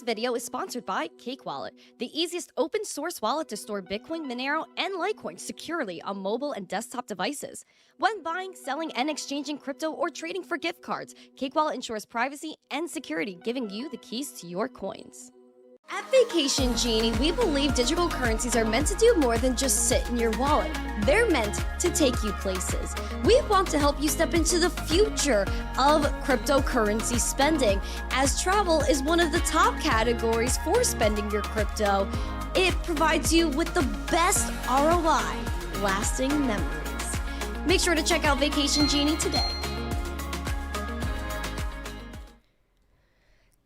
video is sponsored by Cake Wallet, the easiest open source wallet to store Bitcoin, Monero, and Litecoin securely on mobile and desktop devices. When buying, selling, and exchanging crypto or trading for gift cards, Cake Wallet ensures privacy and security, giving you the keys to your coins. At Vacation Genie, we believe digital currencies are meant to do more than just sit in your wallet. They're meant to take you places. We want to help you step into the future of cryptocurrency spending, as travel is one of the top categories for spending your crypto. It provides you with the best ROI, lasting memories. Make sure to check out Vacation Genie today.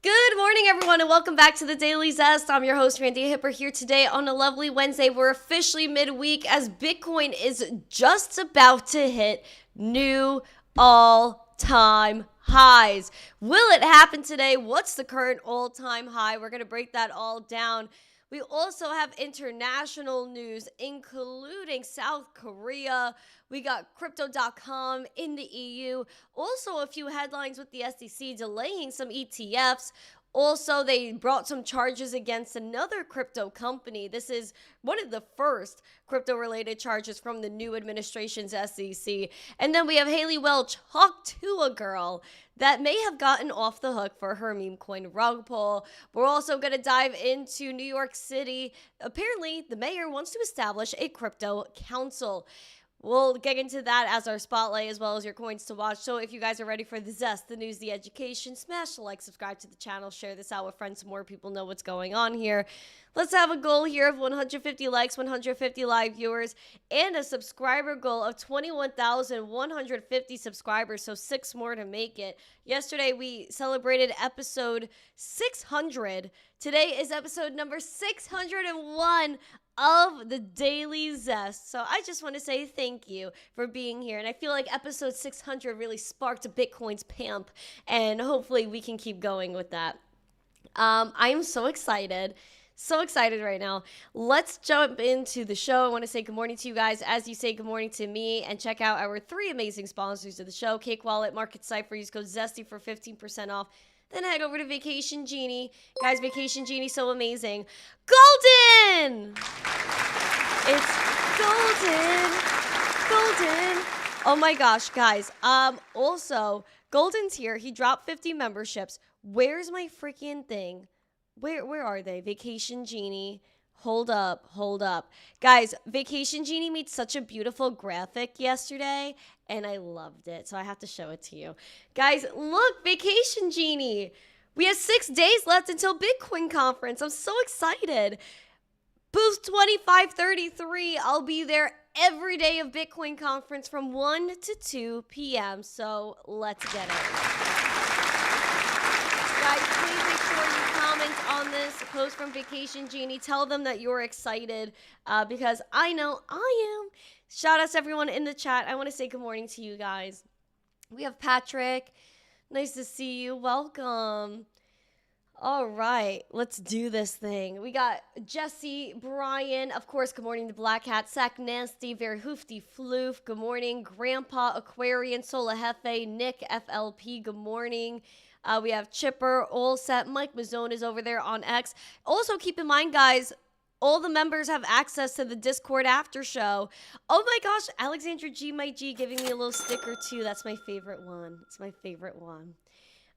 Good morning, everyone, and welcome back to the Daily Zest. I'm your host, Randi Hipper, here today on a lovely Wednesday. We're officially midweek as Bitcoin is just about to hit new all-time highs. Will it happen today? What's the current all-time high? We're going to break that all down. We also have international news, including South Korea. We got crypto.com in the EU. Also, a few headlines with the SEC delaying some ETFs. Also, they brought some charges against another crypto company. This is one of the first crypto-related charges from the new administration's SEC. And then we have Haley Welch talk to a girl that may have gotten off the hook for her meme coin rug pull. We're also going to dive into New York City. Apparently, the mayor wants to establish a crypto council. We'll get into that as our spotlight, as well as your coins to watch. So if you guys are ready for the zest, the news, the education, smash the like, subscribe to the channel, share this out with friends so more people know what's going on here. Let's have a goal here of 150 likes, 150 live viewers, and a subscriber goal of 21,150 subscribers, so 6 more to make it. Yesterday, we celebrated episode 600. Today is episode number 601 of the Daily Zest. So I just want to say thank you for being here. And I feel like episode 600 really sparked Bitcoin's pump, and hopefully we can keep going with that. I am so excited. So excited right now. Let's jump into the show. I want to say good morning to you guys as you say good morning to me, and check out our 3 amazing sponsors of the show: Cake Wallet, Market Cipher. Use code ZESTY for 15% off. Then head over to Vacation Genie. Guys, Vacation Genie, so amazing. Golden! It's golden. Golden. Oh my gosh, guys. Also, Golden's here. He dropped 50 memberships. Where's my freaking thing? Where are they? Vacation Genie. Hold up. Guys, Vacation Genie made such a beautiful graphic yesterday, and I loved it, so I have to show it to you. Guys, look, Vacation Genie. We have 6 days left until Bitcoin conference. I'm so excited. Booth 2533. I'll be there every day of Bitcoin conference from 1 to 2 p.m., so let's get it. Guys, please make sure you comment on this post from Vacation Genie. Tell them that you're excited because I know I am. Shout out to everyone in the chat. I want to say good morning to you guys. We have Patrick. Nice to see you. Welcome. All right, let's do this thing. We got Jesse, Brian, of course, good morning to Black Hat, Sack Nasty, Very Hoofty Floof, good morning, Grandpa, Aquarian, Sola Hefe, Nick, FLP, good morning. We have Chipper, All Set, Mike Mazzone is over there on X. Also, keep in mind, guys, all the members have access to the Discord after show. Oh my gosh, Alexandra G, my G, giving me a little sticker too. That's my favorite one. It's my favorite one.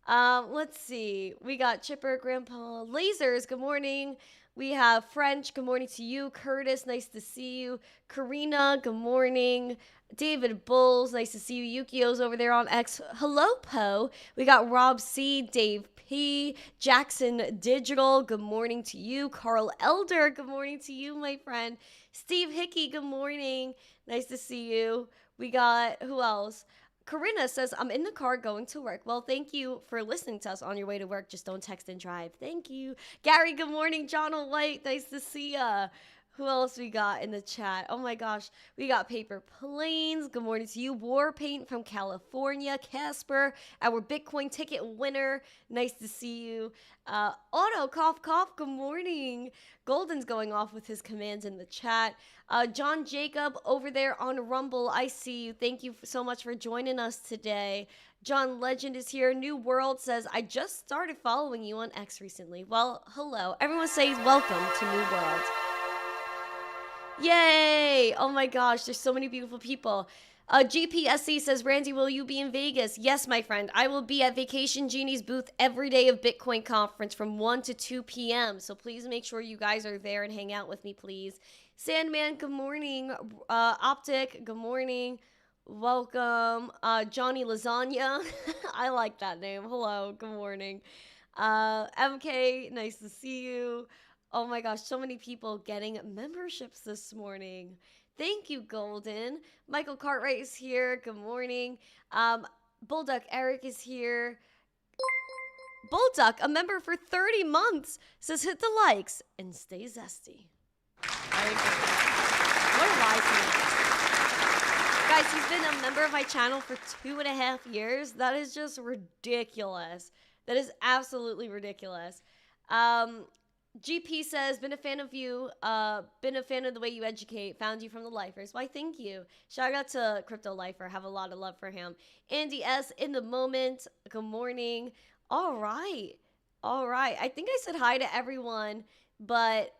Let's see. We got Chipper, Grandpa, Lasers, good morning. We have French, good morning to you. Curtis, nice to see you. Karina, good morning. David Bulls, nice to see you. Yukio's over there on X. Hello, Poe. We got Rob C, Dave P, Jackson Digital, good morning to you. Carl Elder, good morning to you, my friend. Steve Hickey, good morning. Nice to see you. We got, who else? Corinna says, I'm in the car going to work. Well, thank you for listening to us on your way to work. Just don't text and drive. Thank you. Gary, good morning. John White, nice to see ya. Who else we got in the chat? Oh my gosh. We got Paper Planes. Good morning to you. War Paint from California. Casper, our Bitcoin ticket winner. Nice to see you. Auto, cough, cough. Good morning. Golden's going off with his commands in the chat. John Jacob over there on Rumble. I see you. Thank you so much for joining us today. John Legend is here. New World says, I just started following you on X recently. Well, hello. Everyone say welcome to New World. Yay! Oh my gosh, there's so many beautiful people. GPSC says, Randy, will you be in Vegas? Yes, my friend. I will be at Vacation Genie's booth every day of Bitcoin conference from 1 to 2 p.m. So please make sure you guys are there and hang out with me, please. Sandman, good morning. Optic, good morning. Welcome. Johnny Lasagna. I like that name. Hello, good morning. MK, nice to see you. Oh my gosh, so many people getting memberships this morning. Thank you, Golden. Michael Cartwright is here. Good morning. Bulldog Eric is here. Bulldog, a member for 30 months, says hit the likes and stay zesty. I agree. What a wise man. Guys, he's been a member of my channel for 2.5 years. That is just ridiculous. That is absolutely ridiculous. GP says, been a fan of you, been a fan of the way you educate, found you from the Lifers. Why, thank you. Shout out to Crypto Lifer. Have a lot of love for him. Andy S. in the moment. Good morning. All right. I think I said hi to everyone, but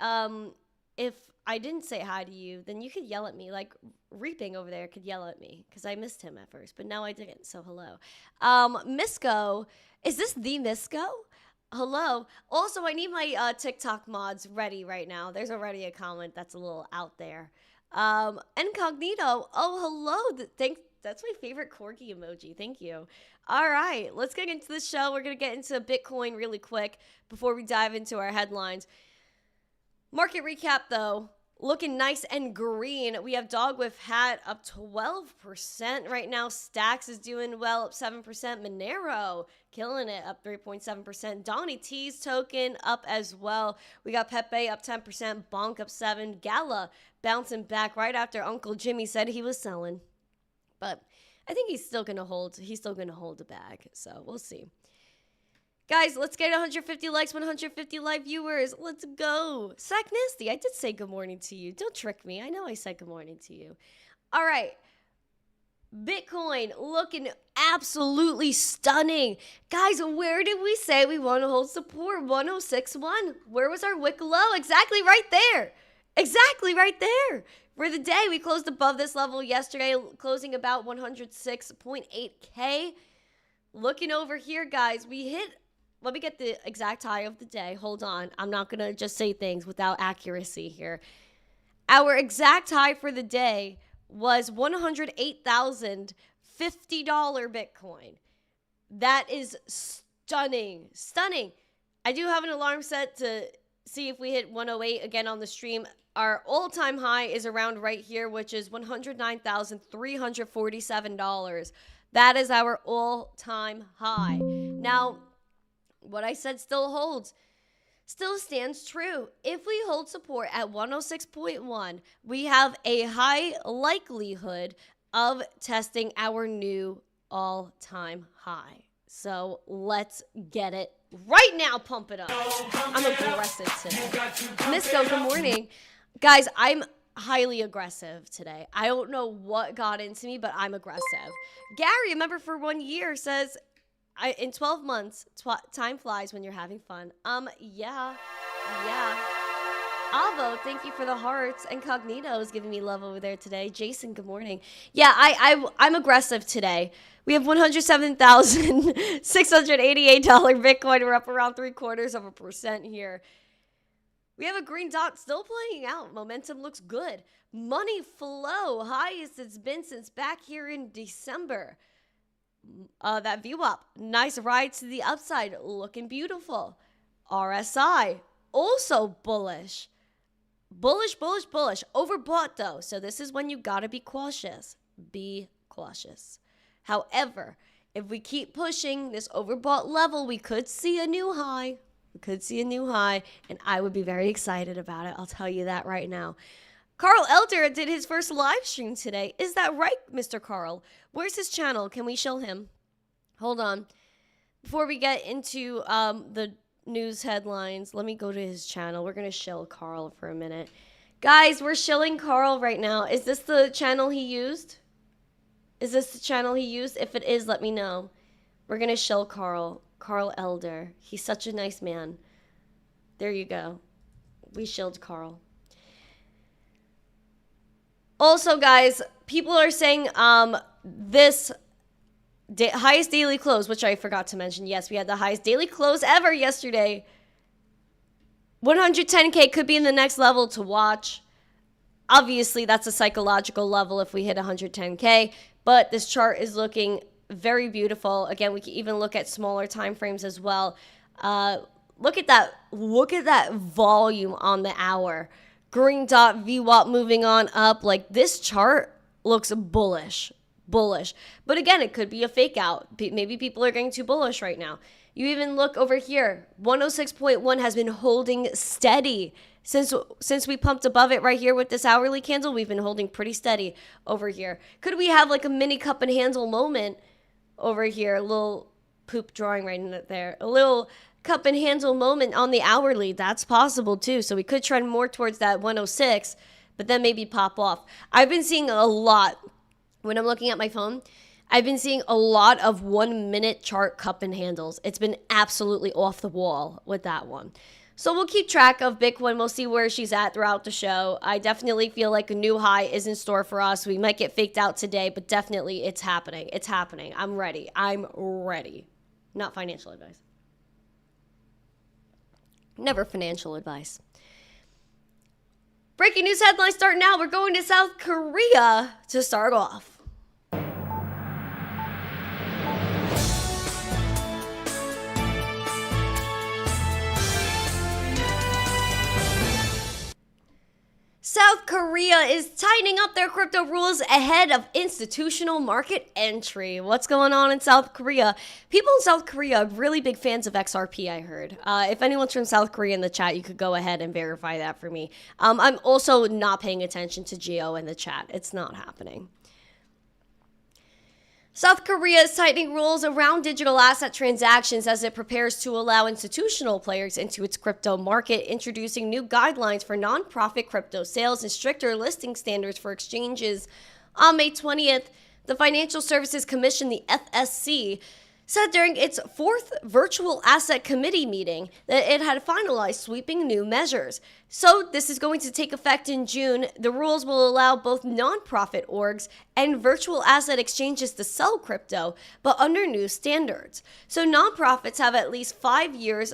if I didn't say hi to you, then you could yell at me. Like Reaping over there could yell at me because I missed him at first, but now I didn't. So hello. Misco. Is this the Misco? Hello. Also, I need my TikTok mods ready right now. There's already a comment that's a little out there. Incognito. Oh, hello. That's my favorite corgi emoji. Thank you. All right, let's get into the show. We're going to get into Bitcoin really quick before we dive into our headlines. Market recap, though. Looking nice and green. We have Dog with Hat up 12% right now. Stacks is doing well, up 7%. Monero killing it, up 3.7%. Donnie T's token up as well. We got Pepe up 10%. Bonk up 7%. Gala bouncing back right after Uncle Jimmy said he was selling. But I think he's still gonna hold. He's still gonna hold the bag. So we'll see. Guys, let's get 150 likes, 150 live viewers. Let's go. Sack Nasty, I did say good morning to you. Don't trick me. I know I said good morning to you. All right. Bitcoin looking absolutely stunning. Guys, where did we say we want to hold support? 106.1. Where was our wick low? Exactly right there. Exactly right there. For the day, we closed above this level yesterday, closing about 106.8K. Looking over here, guys, we hit... Let me get the exact high of the day. Hold on. I'm not going to just say things without accuracy here. Our exact high for the day was $108,050 Bitcoin. That is stunning. Stunning. I do have an alarm set to see if we hit 108 again on the stream. Our all-time high is around right here, which is $109,347. That is our all-time high. Now, what I said still holds, still stands true. If we hold support at 106.1, we have a high likelihood of testing our new all-time high. So let's get it right now. Pump it up. I'm aggressive today. Misco, good morning. Guys, I'm highly aggressive today. I don't know what got into me, but I'm aggressive. Gary, a member for 1 year, says... in 12 months, time flies when you're having fun. Yeah. Avo, thank you for the hearts. Incognito is giving me love over there today. Jason, good morning. Yeah, I'm aggressive today. We have $107,688 Bitcoin. We're up around 0.75% here. We have a green dot still playing out. Momentum looks good. Money flow, highest it's been since back here in December. That VWAP, nice ride to the upside, looking beautiful. RSI, also bullish. Bullish. Overbought though, so this is when you gotta be cautious. Be cautious. However, if we keep pushing this overbought level, we could see a new high. We could see a new high, and I would be very excited about it. I'll tell you that right now. Carl Elder did his first live stream today. Is that right, Mr. Carl? Where's his channel? Can we shill him? Hold on. Before we get into the news headlines, let me go to his channel. We're going to shill Carl for a minute. Guys, we're shilling Carl right now. Is this the channel he used? Is this the channel he used? If it is, let me know. We're going to shill Carl. Carl Elder. He's such a nice man. There you go. We shilled Carl. Also, guys, people are saying this highest daily close, which I forgot to mention. Yes, we had the highest daily close ever yesterday. 110K could be in the next level to watch. Obviously, that's a psychological level if we hit 110K, but this chart is looking very beautiful. Again, we can even look at smaller time frames as well. Look at that. Look at that volume on the hour. Green dot VWAP moving on up. Like, this chart looks bullish. Bullish. But again, it could be a fake out. Maybe people are getting too bullish right now. You even look over here. 106.1 has been holding steady. Since we pumped above it right here with this hourly candle, we've been holding pretty steady over here. Could we have like a mini cup and handle moment over here? A little poop drawing right in there. A little cup and handle moment on the hourly. That's possible too. So we could trend more towards that 106, but then maybe pop off. I've been seeing a lot when I'm looking at my phone. I've been seeing a lot of 1 minute chart cup and handles. It's been absolutely off the wall with that one. So we'll keep track of Bitcoin. We'll see where she's at throughout the show. I definitely feel like a new high is in store for us. We might get faked out today, but definitely it's happening. It's happening. I'm ready. I'm ready. Not financial advice. Never financial advice. Breaking news headlines start now. We're going to South Korea to start off. South Korea is tightening up their crypto rules ahead of institutional market entry. What's going on in South Korea? People in South Korea are really big fans of XRP, I heard. If anyone's from South Korea in the chat, you could go ahead and verify that for me. I'm also not paying attention to Geo in the chat. It's not happening. South Korea is tightening rules around digital asset transactions as it prepares to allow institutional players into its crypto market, introducing new guidelines for nonprofit crypto sales and stricter listing standards for exchanges. On May 20th, the Financial Services Commission, the FSC, said during its fourth virtual asset committee meeting that it had finalized sweeping new measures. So this is going to take effect in June. The rules will allow both nonprofit orgs and virtual asset exchanges to sell crypto, but under new standards. So nonprofits have to have at least 5 years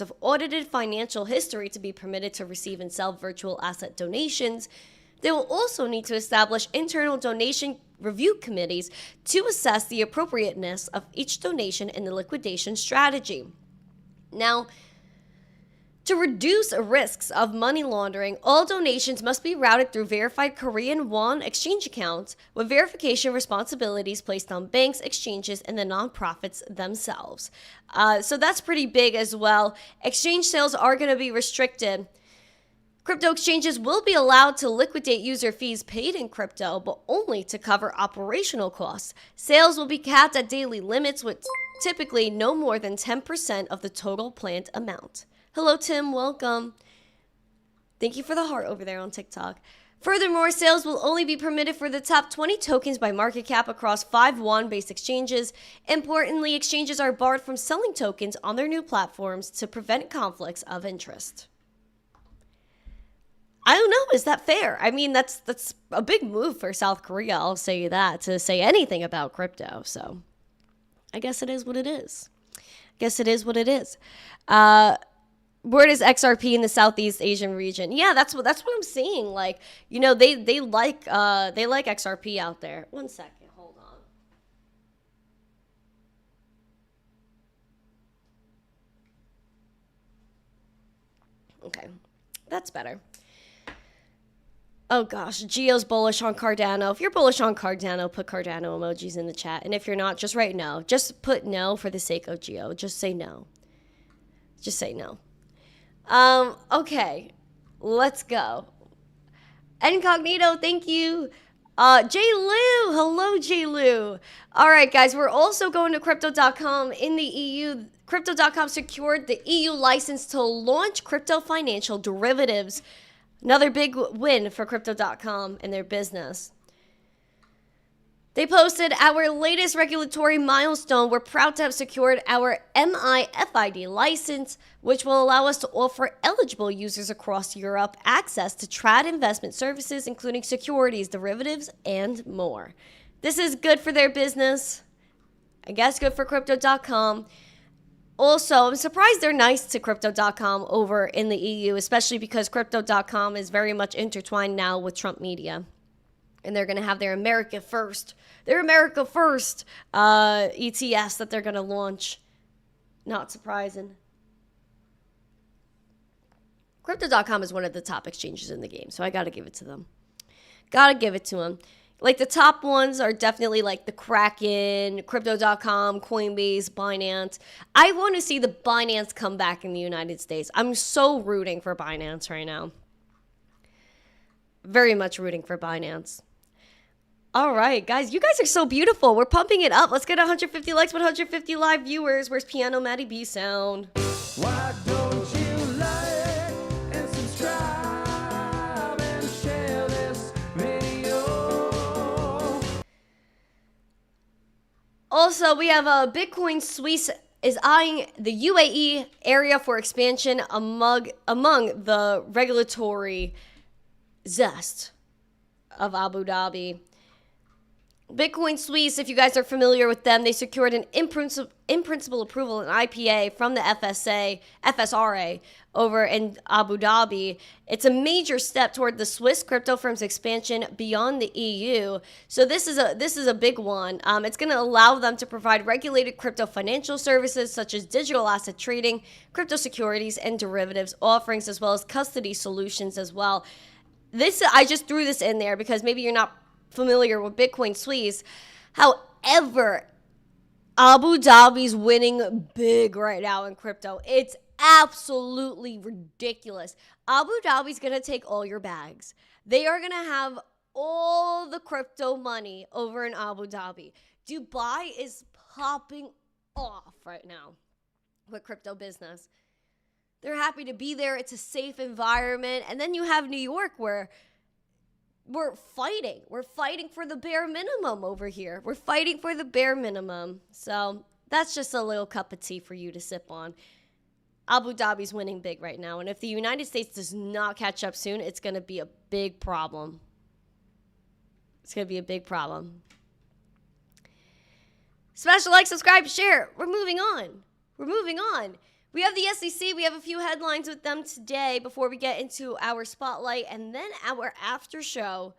of audited financial history to be permitted to receive and sell virtual asset donations. They will also need to establish internal donation review committees to assess the appropriateness of each donation in the liquidation strategy. Now, to reduce risks of money laundering, all donations must be routed through verified Korean won exchange accounts with verification responsibilities placed on banks, exchanges, and the nonprofits themselves. So that's pretty big as well. Exchange sales are going to be restricted. Crypto exchanges will be allowed to liquidate user fees paid in crypto, but only to cover operational costs. Sales will be capped at daily limits with typically no more than 10% of the total planned amount. Hello, Tim. Welcome. Thank you for the heart over there on TikTok. Furthermore, sales will only be permitted for the top 20 tokens by market cap across 5 won-based exchanges. Importantly, exchanges are barred from selling tokens on their new platforms to prevent conflicts of interest. I don't know. Is that fair? I mean, that's a big move for South Korea, I'll say that, to say anything about crypto. So I guess it is what it is. Where is XRP in the Southeast Asian region? Yeah, that's what I'm seeing. Like, you know, they like XRP out there. 1 second, hold on. Okay, that's better. Oh gosh, Geo's bullish on Cardano. If you're bullish on Cardano, put Cardano emojis in the chat. And if you're not, just write no. Just put no for the sake of Geo. Just say no. Just say no. Okay, let's go. Incognito, thank you. J. Lou, hello, J. Lou. All right, guys, we're also going to crypto.com in the EU. Crypto.com secured the EU license to launch crypto financial derivatives. Another big win for crypto.com and their business. They posted our latest regulatory milestone. We're proud to have secured our MiFID license, which will allow us to offer eligible users across Europe access to trad investment services, including securities, derivatives, and more. This is good for their business. I guess good for Crypto.com. Also, I'm surprised they're nice to Crypto.com over in the EU, especially because Crypto.com is very much intertwined now with Trump media. And they're going to have their America First ETFs that they're going to launch. Not surprising. Crypto.com is one of the top exchanges in the game, so I got to give it to them. Like the top ones are definitely like the Kraken, Crypto.com, Coinbase, Binance. I want to see the Binance come back in the United States. I'm so rooting for Binance right now. Very much rooting for Binance. All right, guys, you guys are so beautiful. We're pumping it up. Let's get 150 likes, 150 live viewers. Where's Piano Matty B sound? Why don't you like and subscribe and share this video? Also, we have a Bitcoin Suisse is eyeing the UAE area for expansion among the regulatory zest of Abu Dhabi. Bitcoin Suisse, if you guys are familiar with them, they secured an in-principle approval, an IPA, from the FSRA over in Abu Dhabi. It's a major step toward the Swiss crypto firm's expansion beyond the EU. So this is a big one. It's going to allow them to provide regulated crypto financial services such as digital asset trading, crypto securities, and derivatives offerings, as well as custody solutions as well. I just threw this in there because maybe you're not familiar with Bitcoin Suisse. However, Abu Dhabi's winning big right now in crypto. It's absolutely ridiculous. Abu Dhabi's going to take all your bags. They are going to have all the crypto money over in Abu Dhabi. Dubai is popping off right now with crypto business. They're happy to be there. It's a safe environment. And then you have New York, where we're fighting. We're fighting for the bare minimum over here. We're fighting for the bare minimum. So that's just a little cup of tea for you to sip on. Abu Dhabi's winning big right now. And if the United States does not catch up soon, it's going to be a big problem. It's going to be a big problem. Smash the like, subscribe, share. We're moving on. We have the SEC. We have a few headlines with them today before we get into our spotlight and then our after show.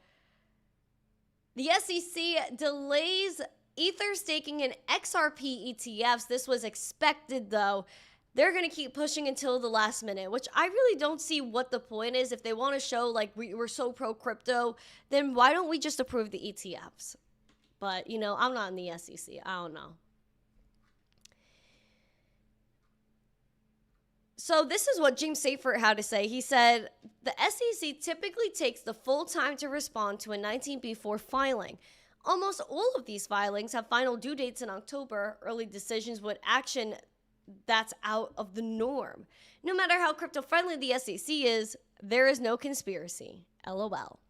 The SEC delays Ether staking and XRP ETFs. This was expected, though. They're going to keep pushing until the last minute, which I really don't see what the point is. If they want to show like we're so pro crypto, then why don't we just approve the ETFs? But, I'm not in the SEC. I don't know. So this is what James Cipher had to say. He said, the SEC typically takes the full time to respond to a 19B4 filing. Almost all of these filings have final due dates in October. Early decisions with action that's out of the norm. No matter how crypto-friendly the SEC is, there is no conspiracy. LOL.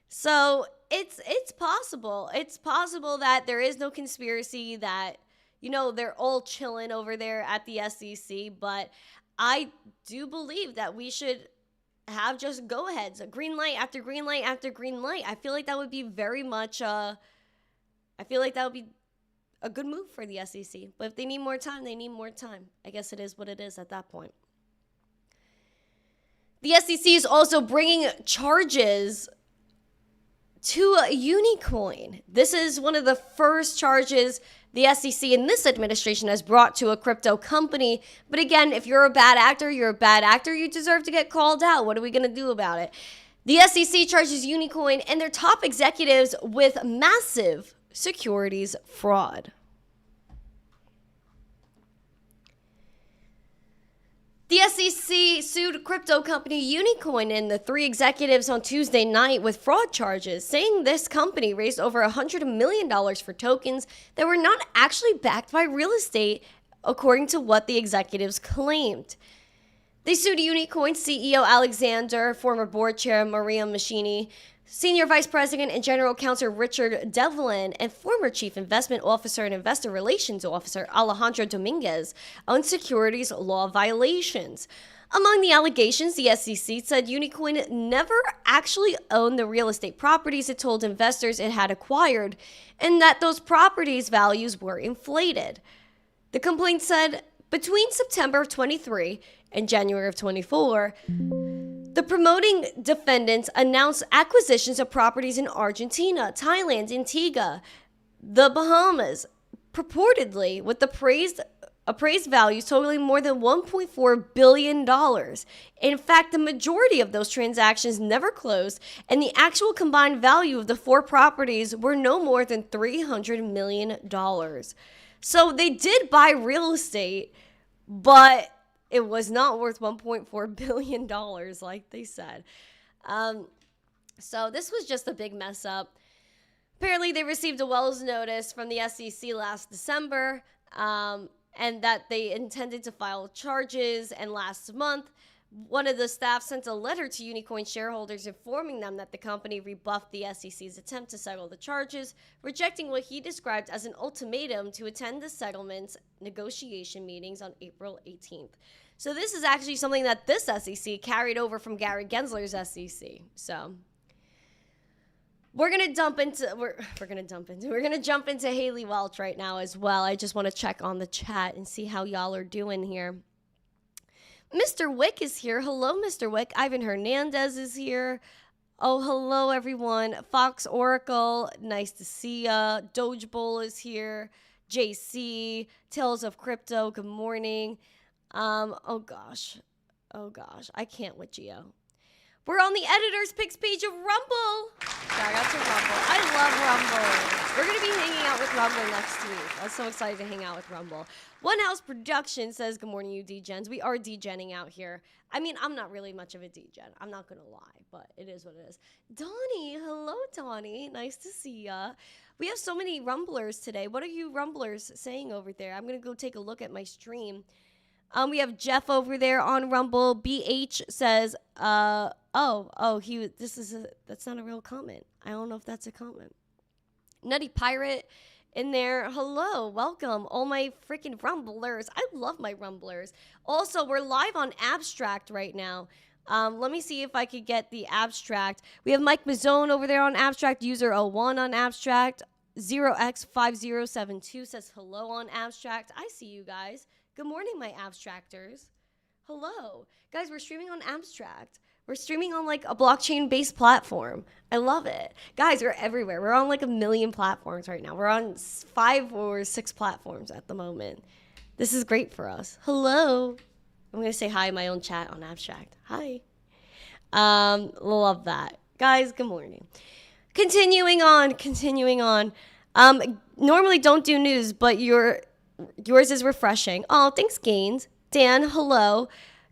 So it's possible. It's possible that there is no conspiracy, that, they're all chilling over there at the SEC, but I do believe that we should have just go-aheads, a green light after green light after green light. I feel like that would be very much, I feel like that would be a good move for the SEC. But if they need more time, they need more time. I guess it is what it is at that point. The SEC is also bringing charges to Unicoin. This is one of the first charges the SEC in this administration has brought to a crypto company. But again, if you're a bad actor, you're a bad actor. You deserve to get called out. What are we going to do about it? The SEC charges Unicoin and their top executives with massive securities fraud. The SEC sued crypto company Unicoin and the three executives on Tuesday night with fraud charges, saying this company raised over $100 million for tokens that were not actually backed by real estate, according to what the executives claimed. They sued Unicoin CEO Alexander, former board chair Maria Machini, Senior Vice President and General Counsel Richard Devlin, and former Chief Investment Officer and Investor Relations Officer Alejandro Dominguez on securities law violations. Among the allegations, the SEC said Unicoin never actually owned the real estate properties it told investors it had acquired, and that those properties' values were inflated. The complaint said between September of 23 and January of 24, the promoting defendants announced acquisitions of properties in Argentina, Thailand, Antigua, the Bahamas, purportedly with appraised values totaling more than $1.4 billion. In fact, the majority of those transactions never closed, and the actual combined value of the four properties were no more than $300 million. So they did buy real estate, but it was not worth $1.4 billion like they said. So this was just a big mess up. Apparently, they received a Wells notice from the SEC last December, and that they intended to file charges. And last month, one of the staff sent a letter to Unicoin shareholders informing them that the company rebuffed the SEC's attempt to settle the charges, rejecting what he described as an ultimatum to attend the settlement's negotiation meetings on April 18th. So this is actually something that this SEC carried over from Gary Gensler's SEC. So we're gonna jump into Haley Welch right now as well. I just want to check on the chat and see how y'all are doing here. Mr. Wick is here. Hello, Mr. Wick. Ivan Hernandez is here. Oh, hello, everyone. Fox Oracle, nice to see ya. Doge Bowl is here. JC, Tales of Crypto, good morning. Oh gosh, I can't with Geo. We're on the editor's picks page of Rumble. Shout out to Rumble. I love Rumble. We're going to be hanging out with Rumble next week. I'm so excited to hang out with Rumble. One House Production says, good morning, you D-Gens. We are D-Genning out here. I mean, I'm not really much of a D-Gen. I'm not going to lie, but it is what it is. Donnie, hello, Donnie. Nice to see ya. We have so many Rumblers today. What are you Rumblers saying over there? I'm going to go take a look at my stream. We have Jeff over there on Rumble. BH says, that's not a real comment. I don't know if that's a comment. Nutty Pirate in there. Hello, welcome, all my freaking Rumblers. I love my Rumblers. Also, we're live on Abstract right now. Let me see if I could get the Abstract. We have Mike Mazzone over there on Abstract, user 01 on Abstract. 0x5072 says hello on Abstract. I see you guys. Good morning, my Abstractors. Hello. Guys, we're streaming on Abstract. We're streaming on like a blockchain-based platform. I love it. Guys, we're everywhere. We're on like 1 million platforms right now. We're on 5 or 6 platforms at the moment. This is great for us. Hello. I'm going to say hi in my own chat on Abstract. Hi. Love that. Guys, good morning. Continuing on. Normally don't do news, but yours is refreshing. Oh, thanks, Gaines. Dan, hello.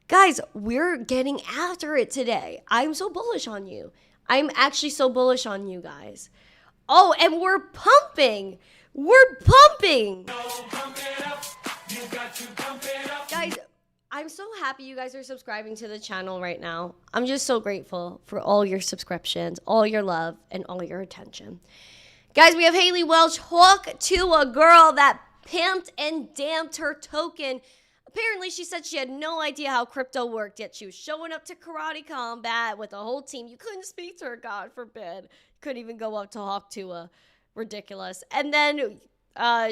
Guys, we're getting after it today. I'm so bullish on you. I'm actually so bullish on you guys. Oh, and we're pumping. Guys, I'm so happy you guys are subscribing to the channel right now. I'm just so grateful for all your subscriptions, all your love, and all your attention. Guys, we have Haley Welch, hawk to a girl that pimped and damped her token. Apparently, she said she had no idea how crypto worked, yet she was showing up to Karate Combat with a whole team. You couldn't speak to her, God forbid. Couldn't even go up to Hawk Tua. Ridiculous. And then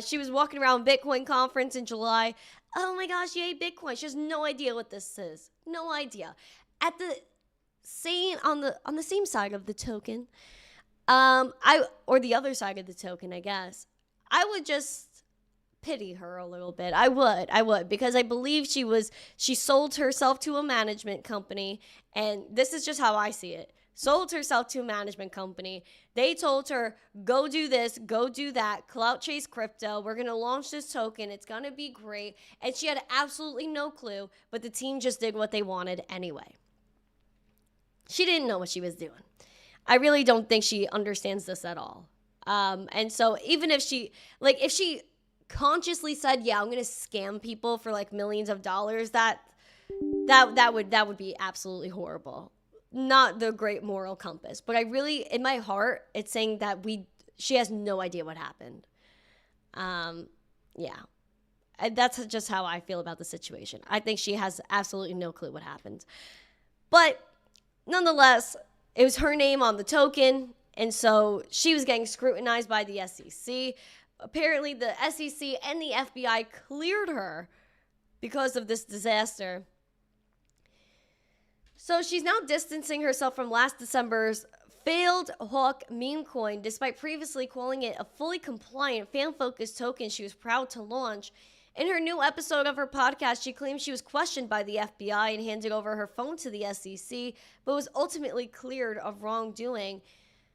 she was walking around Bitcoin conference in July. Oh my gosh, yay, Bitcoin. She has no idea what this is. No idea. At the same, on the same side of the token, or the other side of the token, I guess, I would just pity her a little bit. I would, because I believe she sold herself to a management company, and this is just how I see it. sold herself to a management company. They told her, go do this, go do that, clout chase crypto. We're going to launch this token. It's going to be great. And she had absolutely no clue, but the team just did what they wanted anyway. She didn't know what she was doing. I really don't think she understands this at all. And so even if she consciously said, yeah, I'm going to scam people for like millions of dollars, that would be absolutely horrible. Not the great moral compass, but I really, in my heart, it's saying that she has no idea what happened. Yeah. And that's just how I feel about the situation. I think she has absolutely no clue what happened. But nonetheless, it was her name on the token, and so she was getting scrutinized by the SEC. Apparently, the SEC and the FBI cleared her because of this disaster. So she's now distancing herself from last December's failed Hawk meme coin, despite previously calling it a fully compliant, fan-focused token she was proud to launch. In her new episode of her podcast, she claimed she was questioned by the FBI and handed over her phone to the SEC, but was ultimately cleared of wrongdoing.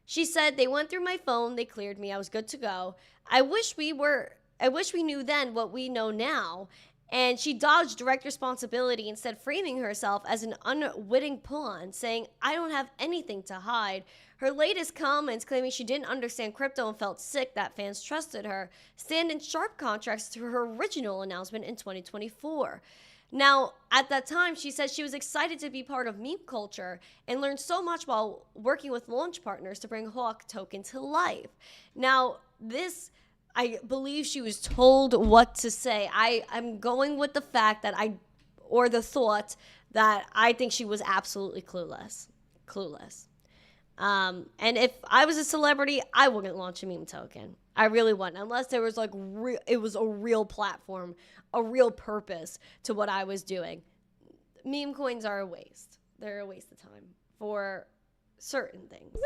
She said, they went through my phone, they cleared me, I was good to go. I wish we knew then what we know now. And she dodged direct responsibility, instead framing herself as an unwitting pawn, saying, I don't have anything to hide. Her latest comments, claiming she didn't understand crypto and felt sick that fans trusted her, stand in sharp contrast to her original announcement in 2024. Now, at that time, she said she was excited to be part of meme culture and learned so much while working with launch partners to bring Hawk token to life. Now, I believe she was told what to say. I'm going with the fact that the thought that I think she was absolutely clueless. And if I was a celebrity, I wouldn't launch a meme token. I really wouldn't, unless there was it was a real platform, a real purpose to what I was doing. Meme coins are a waste. They're a waste of time for certain things.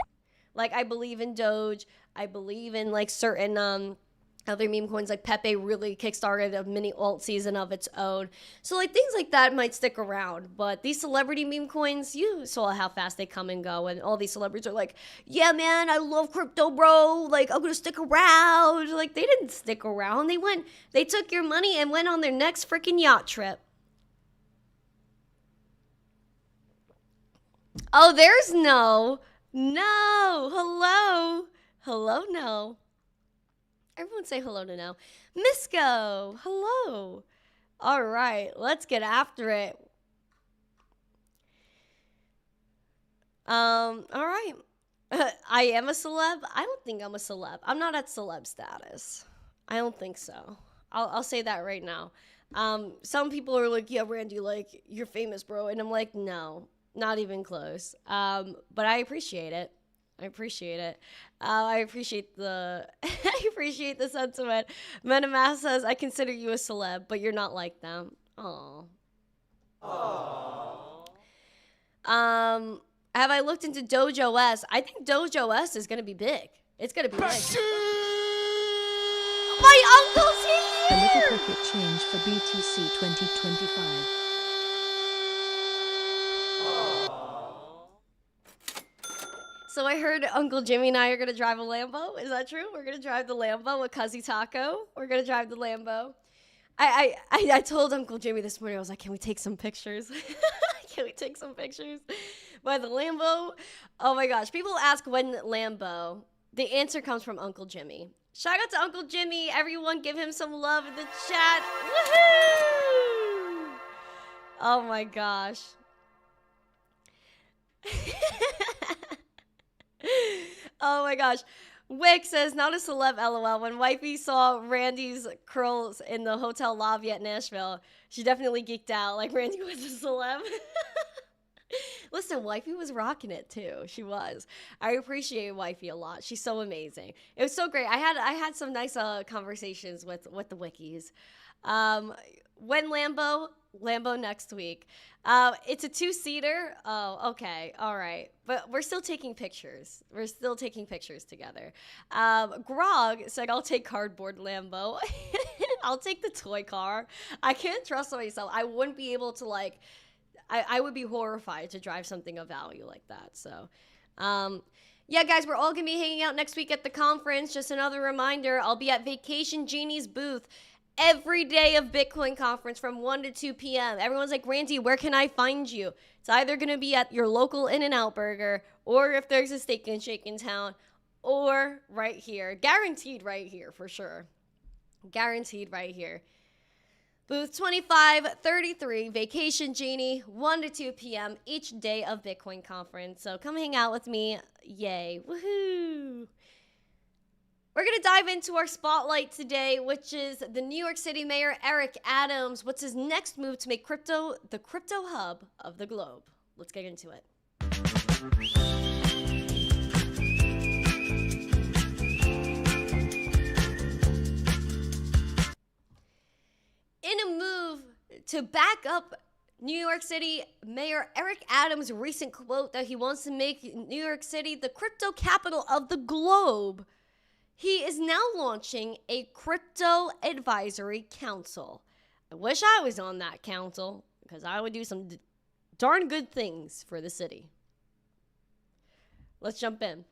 Like, I believe in Doge. I believe in like certain other meme coins. Like Pepe really kickstarted a mini alt season of its own. So like things like that might stick around. But these celebrity meme coins, you saw how fast they come and go. And all these celebrities are like, yeah, man, I love crypto, bro. Like, I'm going to stick around. Like, they didn't stick around. They took your money and went on their next freaking yacht trip. Oh, there's no. Hello, no. Everyone say hello to no. Misco, hello. All right, let's get after it. All right. I am a celeb. I don't think I'm a celeb. I'm not at celeb status. I don't think so. I'll say that right now. Some people are like, yeah, Randy, like, you're famous, bro. And I'm like, no, not even close. But I appreciate it. I appreciate the sentiment. Metamask says, I consider you a celeb, but you're not like them. Aww. Have I looked into Doge OS? I think Doge OS is gonna be big. It's gonna be big. My uncle's here! A little pocket change for BTC 2025. So I heard Uncle Jimmy and I are going to drive a Lambo. Is that true? We're going to drive the Lambo with Cuzzy Taco. We're going to drive the Lambo. I told Uncle Jimmy this morning, I was like, can we take some pictures? By the Lambo. Oh my gosh. People ask when Lambo. The answer comes from Uncle Jimmy. Shout out to Uncle Jimmy. Everyone give him some love in the chat. Woohoo! Oh my gosh. Oh my gosh. Wick says, not a celeb, LOL. When wifey saw Randy's curls in the hotel lobby at Nashville, she definitely geeked out like Randy was a celeb. Listen, wifey was rocking it too. She was. I appreciate wifey a lot. She's so amazing. It was so great. I had some nice conversations with the wikis. When Lambo next week. It's a 2-seater. Oh, okay. All right. But we're still taking pictures. We're still taking pictures together. Grog said, I'll take cardboard Lambo. I'll take the toy car. I can't trust myself. I wouldn't be able to, like, I would be horrified to drive something of value like that. So Yeah, guys, we're all going to be hanging out next week at the conference. Just another reminder, I'll be at Vacation Genie's booth every day of Bitcoin conference from 1 to 2 p.m. Everyone's like, Randy, where can I find you? It's either going to be at your local In-N-Out Burger, or if there's a Steak and Shake in town, or right here. Guaranteed right here, for sure. Guaranteed right here. Booth 2533, Vacation Genie, 1 to 2 p.m. each day of Bitcoin conference. So come hang out with me. Yay. Woohoo. We're going to dive into our spotlight today, which is the New York City Mayor Eric Adams. What's his next move to make crypto the crypto hub of the globe? Let's get into it. In a move to back up New York City Mayor Eric Adams' recent quote that he wants to make New York City the crypto capital of the globe, he is now launching a crypto advisory council. I wish I was on that council because I would do some darn good things for the city. Let's jump in.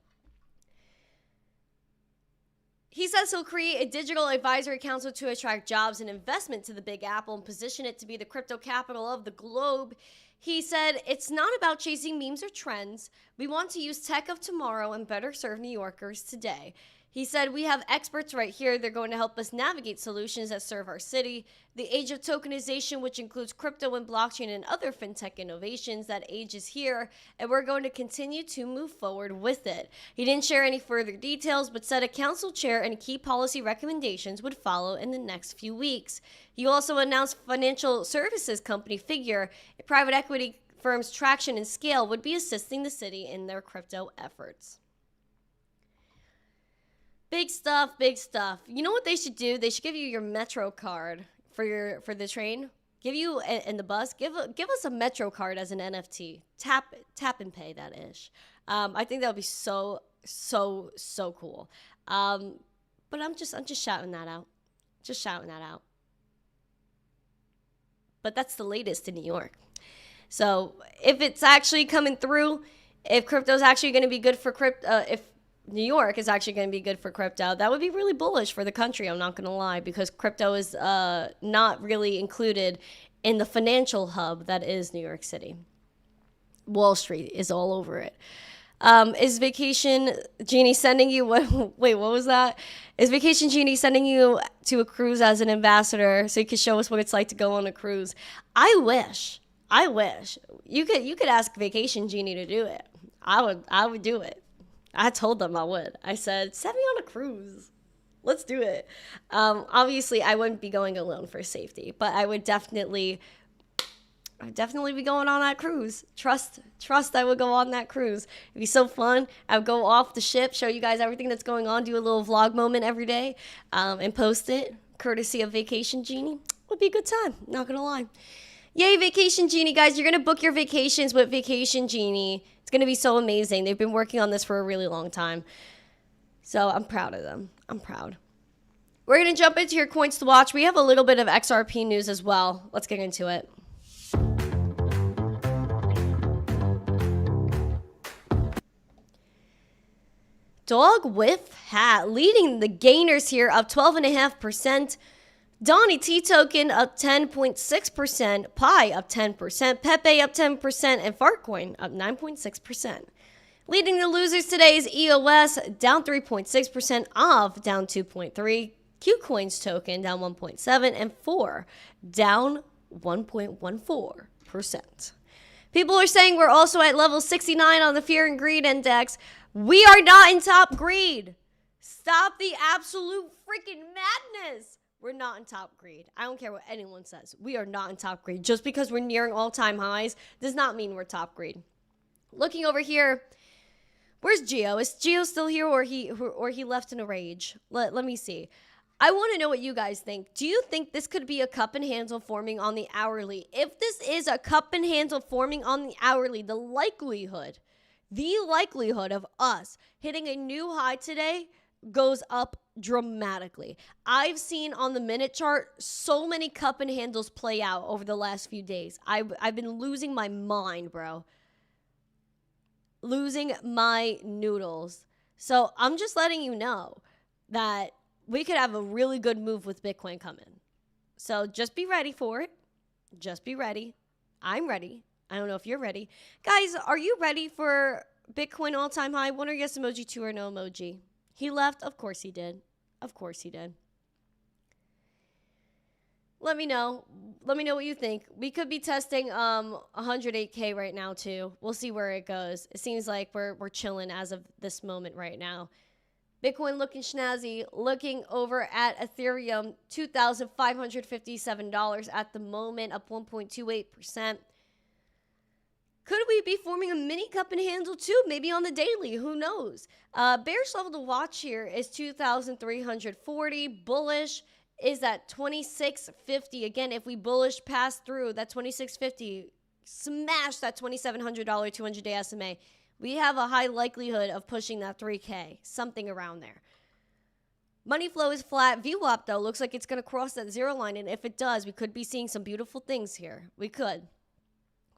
He says he'll create a digital advisory council to attract jobs and investment to the Big Apple and position it to be the crypto capital of the globe. He said, it's not about chasing memes or trends. We want to use tech of tomorrow and better serve New Yorkers today. He said, we have experts right here. They're going to help us navigate solutions that serve our city. The age of tokenization, which includes crypto and blockchain and other fintech innovations, that age is here, and we're going to continue to move forward with it. He didn't share any further details, but said a council chair and key policy recommendations would follow in the next few weeks. He also announced financial services company Figure, a private equity firm's traction and scale, would be assisting the city in their crypto efforts. Big stuff, big stuff. You know what they should do? They should give you your Metro card for the train. Give you in the bus. Give us a Metro card as an NFT. Tap and pay, that ish. I think that would be so cool. But I'm just shouting that out. Just shouting that out. But that's the latest in New York. So if it's actually coming through, if crypto's actually going to be good for crypto, if New York is actually going to be good for crypto, that would be really bullish for the country, I'm not going to lie, because crypto is not really included in the financial hub that is New York City. Wall Street is all over it. Is Vacation Genie sending you, what was that? Is Vacation Genie sending you to a cruise as an ambassador so you could show us what it's like to go on a cruise? I wish. You could ask Vacation Genie to do it. I would do it. I told them I would. I said, send me on a cruise. Let's do it. Obviously, I wouldn't be going alone for safety, but I would definitely be going on that cruise. Trust I would go on that cruise. It'd be so fun. I would go off the ship, show you guys everything that's going on, do a little vlog moment every day, and post it, courtesy of Vacation Genie. Would be a good time, not gonna lie. Yay, Vacation Genie, guys. You're going to book your vacations with Vacation Genie. It's going to be so amazing. They've been working on this for a really long time. So I'm proud of them. I'm proud. We're going to jump into your coins to watch. We have a little bit of XRP news as well. Let's get into it. Dog with hat leading the gainers here, up 12.5%. Donnie T token up 10.6%, Pi up 10%, Pepe up 10%, and Fartcoin up 9.6%. Leading the losers today is EOS, down 3.6%, OV down 2.3%, Qcoins token down 1.7%, and 4 down 1.14%. People are saying we're also at level 69 on the Fear and Greed Index. We are not in top greed. Stop the absolute freaking madness. We're not in top greed. I don't care what anyone says. We are not in top greed. Just because we're nearing all-time highs does not mean we're top greed. Looking over here, where's Geo? Is Geo still here or he left in a rage? Let me see. I want to know what you guys think. Do you think this could be a cup and handle forming on the hourly? If this is a cup and handle forming on the hourly, the likelihood of us hitting a new high today goes up dramatically. I've seen on the minute chart so many cup and handles play out over the last few days. I've been losing my mind, bro. losing my noodles. So I'm just letting you know that we could have a really good move with Bitcoin coming. So just be ready for it. Just be ready. I'm ready. I don't know if you're ready. Guys, are you ready for Bitcoin all-time high? One or yes emoji, two or no emoji. He left? Of course he did. Of course he did. Let me know. Let me know what you think. We could be testing 108K right now too. We'll see where it goes. It seems like we're chilling as of this moment right now. Bitcoin looking snazzy. Looking over at Ethereum, $2,557 at the moment, up 1.28%. Could we be forming a mini cup and handle too? Maybe on the daily. Who knows? Bearish level to watch here is 2,340. Bullish is at 2650. Again, if we bullish pass through that 2650, smash that $2,700 200-day SMA, we have a high likelihood of pushing that 3K, something around there. Money flow is flat. VWAP, though, looks like it's going to cross that zero line, and if it does, we could be seeing some beautiful things here. We could.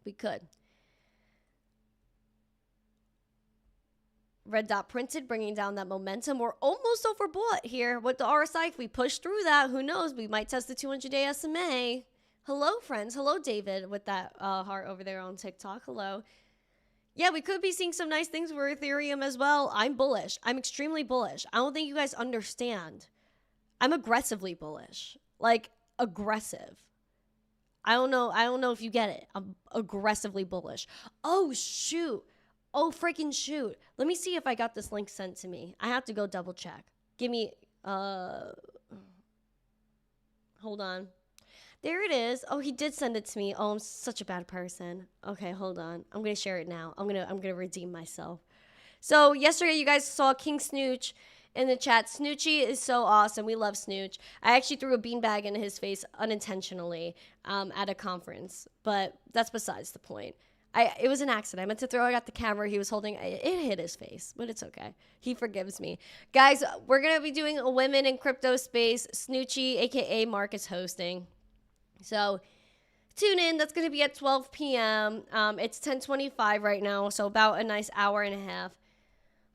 We could. Red dot printed, bringing down that momentum. We're almost overbought here with the RSI. If we push through that, who knows? We might test the 200-day SMA. Hello, friends. Hello, David, with that heart over there on TikTok. Hello. Yeah, we could be seeing some nice things for Ethereum as well. I'm bullish. I'm extremely bullish. I don't think you guys understand. I'm aggressively bullish. Like, aggressive. I don't know if you get it. I'm aggressively bullish. Oh, shoot. Oh, freaking shoot. Let me see if I got this link sent to me. I have to go double check. Give me, hold on. There it is. Oh, he did send it to me. Oh, I'm such a bad person. Okay, hold on. I'm going to share it now. I'm going to redeem myself. So yesterday you guys saw King Snooch in the chat. Snoochy is so awesome. We love Snooch. I actually threw a beanbag in his face unintentionally at a conference, but that's besides the point. It was an accident. I meant to throw it at the camera. He was holding it. It hit his face, but it's okay. He forgives me. Guys, we're going to be doing a women in crypto space. Snoochy, a.k.a. Mark, is hosting. So tune in. That's going to be at 12 p.m. It's 10:25 right now, so about a nice hour and a half.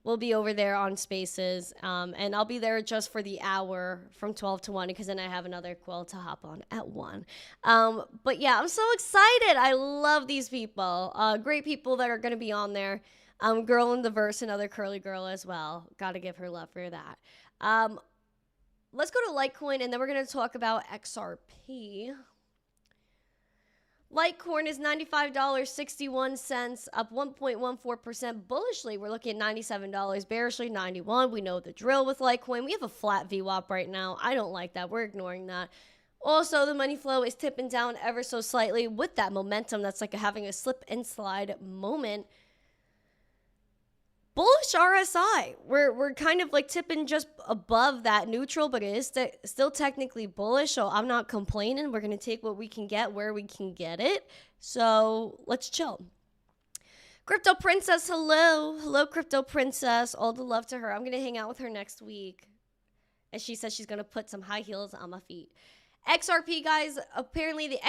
We'll be over there on Spaces, and I'll be there just for the hour from 12 to 1 because then I have another call to hop on at 1. But yeah, I'm so excited. I love these people. Great people that are going to be on there. Girl in the Verse, another curly girl as well. Got to give her love for that. Let's go to Litecoin, and then we're going to talk about XRP. Litecoin is $95.61, up 1.14%. Bullishly, we're looking at $97. Bearishly, $91. We know the drill with Litecoin. We have a flat VWAP right now. I don't like that. We're ignoring that. Also, the money flow is tipping down ever so slightly with that momentum. That's like having a slip and slide moment. Bullish RSI. We're kind of like tipping just above that neutral, but it is still technically bullish, so I'm not complaining. We're going to take what we can get where we can get it. So let's chill. Crypto Princess, hello. Hello, Crypto Princess. All the love to her. I'm going to hang out with her next week. And she says she's going to put some high heels on my feet. XRP, guys, apparently the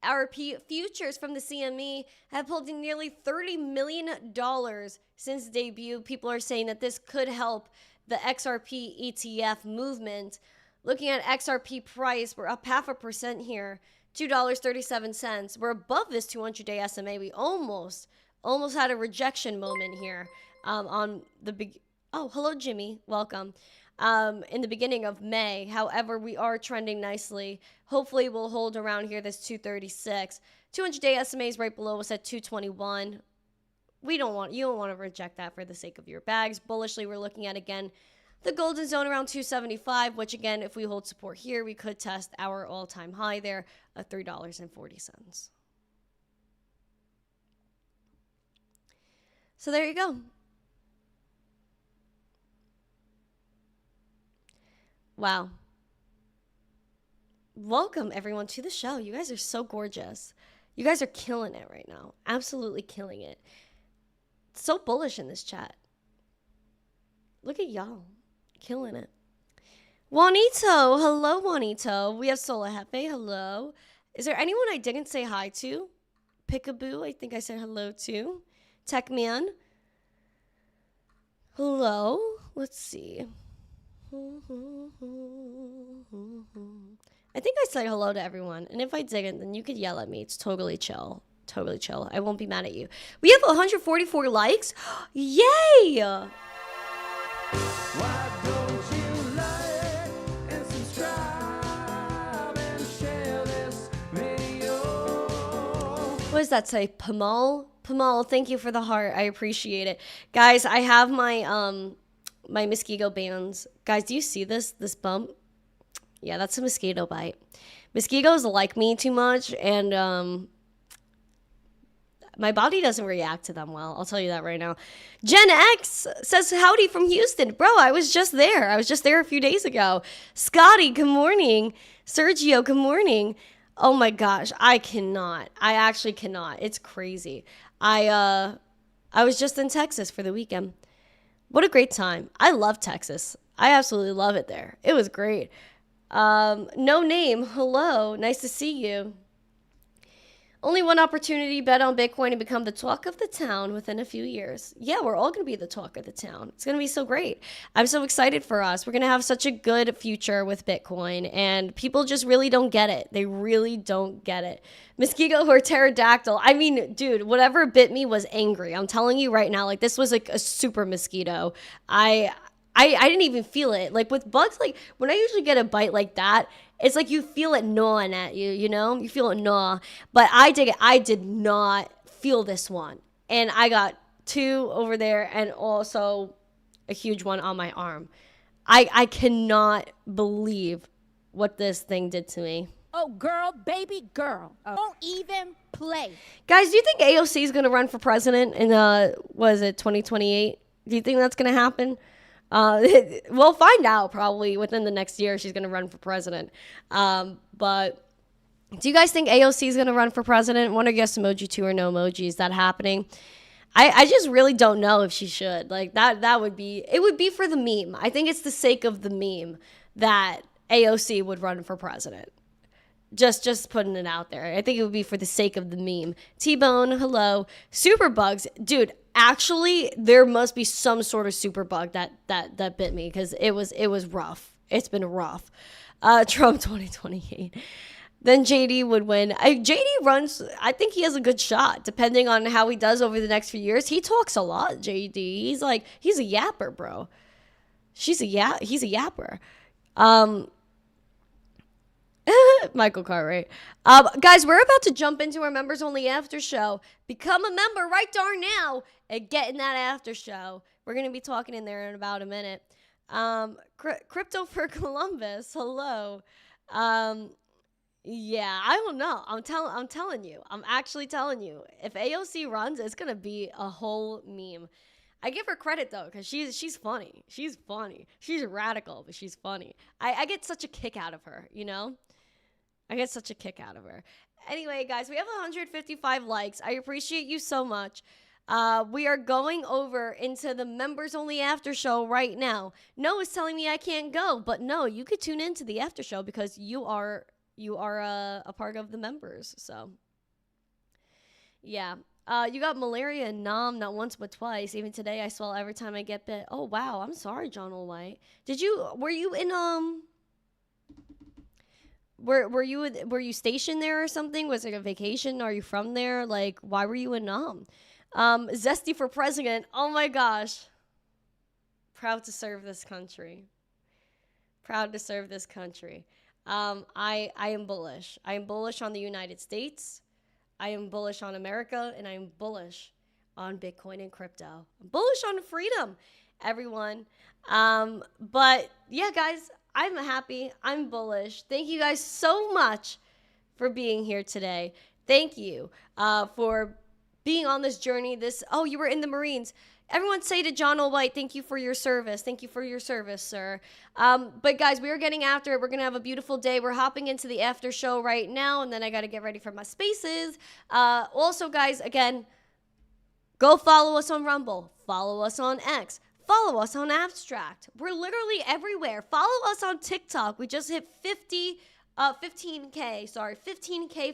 XRP futures from the CME have pulled in nearly $30 million since debut. People are saying that this could help the XRP ETF movement. Looking at XRP price, we're up 0.5% here, $2.37. We're above this 200-day SMA. We almost had a rejection moment here on the big. Oh, hello, Jimmy. Welcome. In the beginning of May. However, we are trending nicely. Hopefully, we'll hold around here, this 236. 200-day SMA is right below us at 221. You don't want to reject that for the sake of your bags. Bullishly, we're looking at, again, the golden zone around 275, which, again, if we hold support here, we could test our all-time high there of $3.40. So there you go. Wow. Welcome, everyone, to the show. You guys are so gorgeous. You guys are killing it right now. Absolutely killing it. So bullish in this chat. Look at y'all. Killing it. Juanito. Hello, Juanito. We have Sola Hefe. Hello. Is there anyone I didn't say hi to? Pickaboo, I think I said hello to. Techman. Hello? Let's see. I think I said hello to everyone. And if I didn't, then you could yell at me. It's totally chill. Totally chill. I won't be mad at you. We have 144 likes. Yay! Why don't you like and subscribe and share this video? What does that say? Pamal? Pamal, thank you for the heart. I appreciate it. Guys, I have my my mosquito bands. Guys, do you see this bump? Yeah, that's a mosquito bite. Mosquitoes like me too much, and my body doesn't react to them well. I'll tell you that right now. Gen X says howdy from Houston. Bro, I was just there. I was just there a few days ago. Scotty, good morning. Sergio, good morning. Oh my gosh, I cannot. I actually cannot. It's crazy. I was just in Texas for the weekend. What a great time. I love Texas. I absolutely love it there. It was great. No name. Hello. Nice to see you. Only one opportunity, bet on Bitcoin and become the talk of the town within a few years. Yeah, we're all going to be the talk of the town. It's going to be so great. I'm so excited for us. We're going to have such a good future with Bitcoin, and people just really don't get it. They really don't get it. Mosquito or pterodactyl. I mean, dude, whatever bit me was angry. I'm telling you right now, like this was like a super mosquito. I didn't even feel it. Like with bugs, like when I usually get a bite like that, it's like you feel it gnawing at you, you know? You feel it gnaw. But I did not feel this one. And I got 2 over there and also a huge one on my arm. I cannot believe what this thing did to me. Oh, girl, baby girl. Don't even play. Guys, do you think AOC is going to run for president in, 2028? Do you think that's going to happen? We'll find out probably within the next year she's going to run for president. But do you guys think AOC is going to run for president? Want to guess emoji 2 or no emoji? Is that happening? I just really don't know if she should. Like that would be, it would be for the meme. I think it's the sake of the meme that AOC would run for president. Just putting it out there. I think it would be for the sake of the meme. T-Bone, hello. Superbugs. Dude, actually, there must be some sort of super bug that bit me because it was rough. It's been rough. Trump 2028. Then JD would win. JD runs, I think he has a good shot, depending on how he does over the next few years. He talks a lot, JD. He's a yapper, bro. He's a yapper. Michael Cartwright. Guys, we're about to jump into our members only after show. Become a member right darn now and get in that after show. We're going to be talking in there in about a minute. Crypto for Columbus. Hello. Yeah, I don't know. I'm telling you. I'm actually telling you. If AOC runs, it's going to be a whole meme. I give her credit though, because she's funny. She's funny. She's radical, but she's funny. I get such a kick out of her, you know? I get such a kick out of her. Anyway, guys, we have 155 likes. I appreciate you so much. We are going over into the members only after show right now. Noah's telling me I can't go, but no, you could tune into the after show because you are a part of the members. So yeah. You got malaria and Nam not once but twice. Even today I swell every time I get bit. Oh wow, I'm sorry, John White. Were you in were you stationed there or something? Was it a vacation? Are you from there? Like, why were you in Nam? Zesty for president. Oh my gosh. Proud to serve this country. Proud to serve this country. I am bullish. I am bullish on the United States. I am bullish on America, and I am bullish on Bitcoin and crypto. I'm bullish on freedom, everyone. But yeah, guys, I'm happy. I'm bullish. Thank you guys so much for being here today. Thank you for being on this journey. You were in the Marines. Everyone say to John White, thank you for your service. Thank you for your service, sir. But guys, we are getting after it. We're going to have a beautiful day. We're hopping into the after show right now, and then I got to get ready for my spaces. Also, guys, again, go follow us on Rumble. Follow us on X. Follow us on Abstract. We're literally everywhere. Follow us on TikTok. We just hit 15K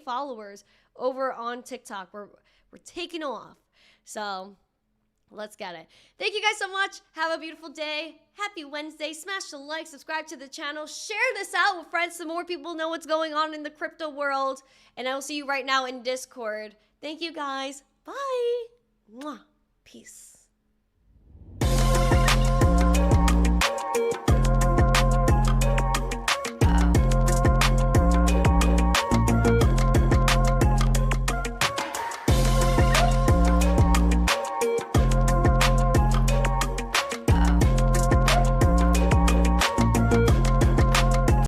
followers over on TikTok. We're taking off. So Let's get it. Thank you guys so much. Have a beautiful day. Happy Wednesday. Smash the like, subscribe to the channel, share this out with friends so more people know what's going on in the crypto world. And I will see you right now in Discord. Thank you guys. Bye. Mwah. Peace.